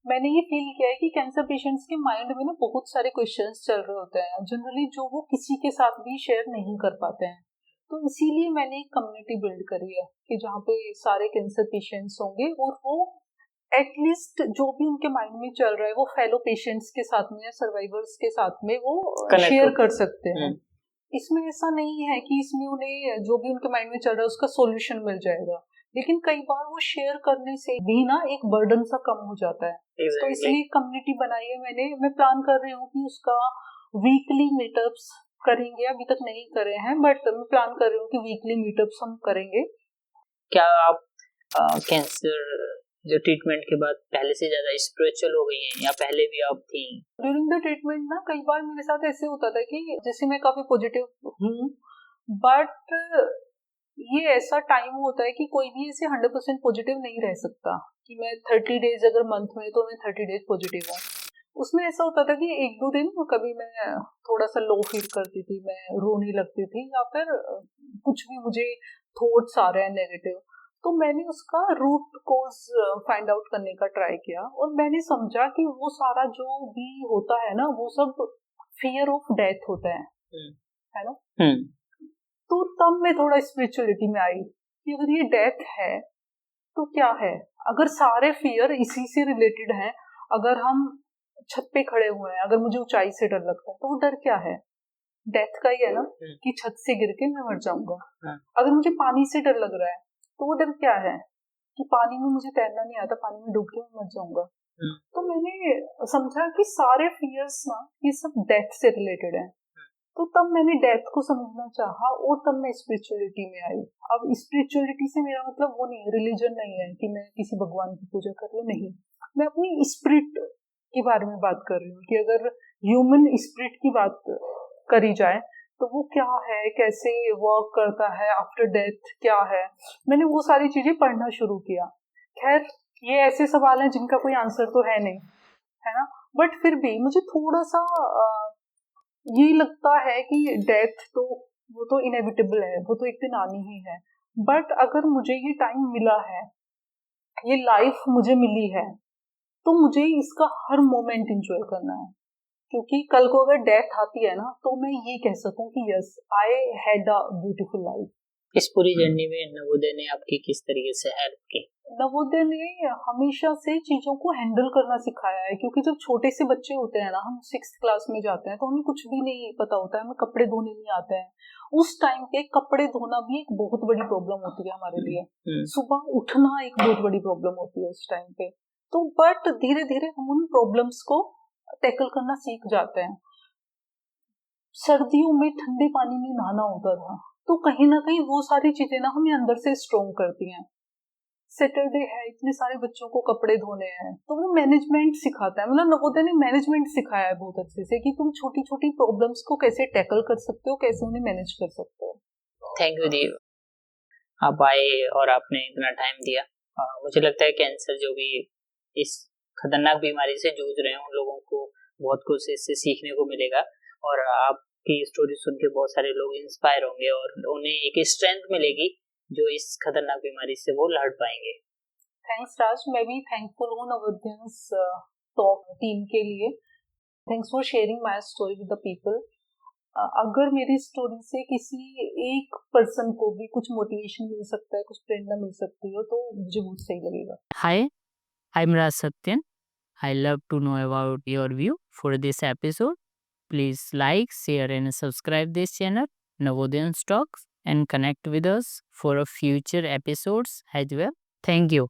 मैंने ये फील किया है कि कैंसर पेशेंट्स के माइंड में ना बहुत सारे क्वेश्चंस चल रहे होते हैं जनरली, जो वो किसी के साथ भी शेयर नहीं कर पाते हैं। तो इसीलिए मैंने एक कम्युनिटी बिल्ड करी है कि जहाँ पे सारे कैंसर पेशेंट्स होंगे और वो एटलीस्ट जो भी उनके माइंड में चल रहा है वो फेलो पेशेंट्स के साथ में या सर्वाइवर्स के साथ में वो शेयर कर सकते हैं। इसमें ऐसा नहीं है कि इसमें उन्हें जो भी उनके माइंड में चल रहा है उसका सॉल्यूशन मिल जाएगा, लेकिन कई बार वो शेयर करने से भी ना एक बर्डन सा कम हो जाता है। तो इसलिए कम्युनिटी बनाई है मैंने। मैं प्लान कर रही हूँ कि उसका वीकली मीटअप्स करेंगे, अभी तक नहीं करे हैं बट मैं प्लान कर रही हूँ कि वीकली मीटअप्स हम करेंगे। क्या आप कैंसर जो ट्रीटमेंट के बाद पहले से ज्यादा स्पिरिचुअल हो गई हैं या पहले भी आप थी? ड्यूरिंग द ट्रीटमेंट ना कई बार मेरे साथ ऐसे होता था कि जैसे मैं काफी पॉजिटिव हूँ, बट ये ऐसा टाइम होता है कि कोई भी ऐसे 100% पॉजिटिव नहीं रह सकता कि मैं 30 डेज अगर मंथ में तो मैं 30 डेज पॉजिटिव हूँ। उसमें ऐसा होता था कि 1-2 दिन कभी मैं थोड़ा सा लो फील करती थी, मैं रोने लगती थी, या फिर कुछ भी मुझे थॉट्स आ रहे हैं नेगेटिव। तो मैंने उसका रूट कोज फाइंड आउट करने का ट्राई किया और मैंने समझा कि वो सारा जो भी होता है ना वो सब फियर ऑफ डेथ होता है ना। तो तब मैं थोड़ा स्पिरिचुअलिटी में आई कि अगर ये डेथ है तो क्या है, अगर सारे फियर इसी से रिलेटेड हैं, अगर हम छत पे खड़े हुए हैं, अगर मुझे ऊंचाई से डर लगता है तो वो डर क्या है? डेथ का ही है ना, कि छत से गिर के मैं मर जाऊंगा। अगर मुझे पानी से डर लग रहा है तो वो डर क्या है? कि पानी में मुझे तैरना नहीं आता, पानी में डूब के मैं मर जाऊंगा। तो मैंने समझा कि सारे फियर्स ना ये सब डेथ से रिलेटेड है। तो तब मैंने डेथ को समझना चाहा और तब मैं स्पिरिचुअलिटी में आई। अब स्पिरिचुअलिटी से मेरा मतलब वो नहीं, रिलीजन नहीं है कि मैं किसी भगवान की पूजा कर रही हूँ, नहीं, मैं अपनी स्पिरिट के बारे में बात कर रही हूँ कि अगर ह्यूमन स्पिरिट की बात करी जाए तो वो क्या है, कैसे वर्क करता है, आफ्टर डेथ क्या है। मैंने वो सारी चीजें पढ़ना शुरू किया। खैर ये ऐसे सवाल हैं जिनका कोई आंसर तो है नहीं, है ना, बट फिर भी मुझे थोड़ा सा ये लगता है कि डेथ तो वो तो इनएविटेबल है, वो तो एक दिन आनी ही है। बट अगर मुझे ये टाइम मिला है, ये लाइफ मुझे मिली है, तो मुझे इसका हर मोमेंट एंजॉय करना है, क्योंकि कल को अगर डेथ आती है ना तो मैं ये कह सकूं कि yes, I had a beautiful life. इस पूरी जर्नी में नवोदय ने आपकी किस तरीके से हेल्प की? नवोदय ने हमेशा से चीजों को हैंडल करना सिखाया है, क्योंकि जब छोटे से बच्चे होते हैं ना, हम 6th क्लास में जाते हैं तो हमें कुछ भी नहीं पता होता है, हमें कपड़े धोने नहीं आते हैं। उस टाइम पे कपड़े धोना भी एक बहुत बड़ी प्रॉब्लम होती है हमारे लिए, सुबह उठना एक बहुत बड़ी प्रॉब्लम होती है उस टाइम पे। तो बट धीरे धीरे हम उन प्रॉब्लम्स को टैकल करना सीख जाते हैं। सर्दियों में ठंडे पानी में नहाना होता था, तो कहीं ना कहीं वो सारी चीजें ना हमें अंदर से स्ट्रोंग करती हैं। सैटरडे है, इतने सारे बच्चों को कपड़े धोने हैं, तो वो मैनेजमेंट सिखाता है। मतलब नवोदय ने मैनेजमेंट सिखाया है बहुत अच्छे से कि तुम छोटी छोटी प्रॉब्लम्स को कैसे टैकल कर सकते हो, कैसे उन्हें मैनेज कर सकते हो। थैंक यू देव, आप आए और आपने इतना टाइम दिया। मुझे लगता है कैंसर जो भी इस खतरनाक बीमारी से जूझ रहे हैं उन लोगों को बहुत कुछ इससे सीखने को मिलेगा, और आपकी स्टोरी सुन के बहुत सारे लोग इंस्पायर होंगे और उन्हें एक स्ट्रेंथ मिलेगी जो इस खतरनाक बीमारी से वो लड़ पाएंगे। थैंक्स राज, मैं भी थैंकफुल हूँ नवोदयंस टॉक टीम के लिए। Thanks for sharing my story with the people. अगर मेरी स्टोरी से किसी एक पर्सन को भी कुछ मोटिवेशन मिल सकता है, कुछ प्रेरणा मिल सकती हो, तो मुझे बहुत सही लगेगा। Hi, I'm Raj Satyan. I love to know about your view for this episode. Please like, share and subscribe this channel, Navodaya Talks, and connect with us for a future episodes as well. Thank you.